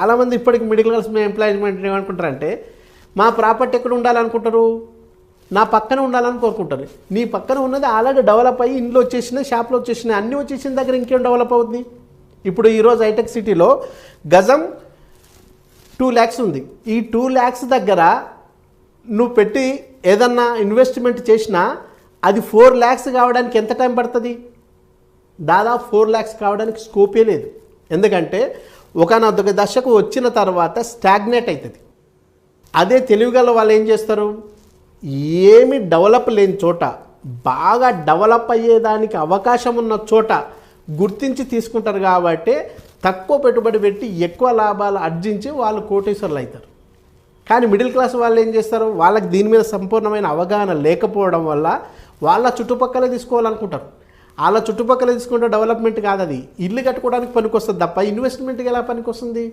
చాలామంది ఇప్పటికి middle class employment ఏమనుకుంటారంటే మా ప్రాపర్టీ ఎక్కడ ఉండాలనుకుంటారు, నా పక్కన ఉండాలని కోరుకుంటారు. నీ పక్కన ఉన్నది ఆల్రెడీ డెవలప్ అయ్యి ఇంట్లో వచ్చేసినాయి, షాప్లో వచ్చేసినాయి, అన్నీ వచ్చేసిన దగ్గర ఇంకేం డెవలప్ అవుతుంది. ఇప్పుడు ఈరోజు హైటెక్ సిటీలో గజం 2 lakhs ఉంది. ఈ 2 lakhs దగ్గర నువ్వు పెట్టి ఏదన్నా ఇన్వెస్ట్మెంట్ చేసినా అది 4 lakhs కావడానికి ఎంత టైం పడుతుంది? దాదాపు 4 lakhs కావడానికి స్కోపే లేదు. ఎందుకంటే ఒకనొక దశకు వచ్చిన తర్వాత స్టాగ్నేట్ అవుతుంది. అదే తెలివిగల వాళ్ళు ఏం చేస్తారు, ఏమి డెవలప్ లేని చోట, బాగా డెవలప్ అయ్యేదానికి అవకాశం ఉన్న చోట గుర్తించి తీసుకుంటారు. కాబట్టి తక్కువ పెట్టుబడి పెట్టి ఎక్కువ లాభాలు ఆర్జించి వాళ్ళు కోటీశ్వరులు అవుతారు. కానీ మిడిల్ క్లాస్ వాళ్ళు ఏం చేస్తారు, వాళ్ళకి దీని మీద సంపూర్ణమైన అవగాహన లేకపోవడం వల్ల వాళ్ళ చుట్టుపక్కలే తీసుకోవాలనుకుంటారు. వాళ్ళ చుట్టుపక్కల తీసుకుంటే డెవలప్మెంట్ కాదు, అది ఇల్లు కట్టుకోవడానికి పనికొస్తుంది తప్ప ఇన్వెస్ట్మెంట్కి ఎలా పనికొస్తుంది?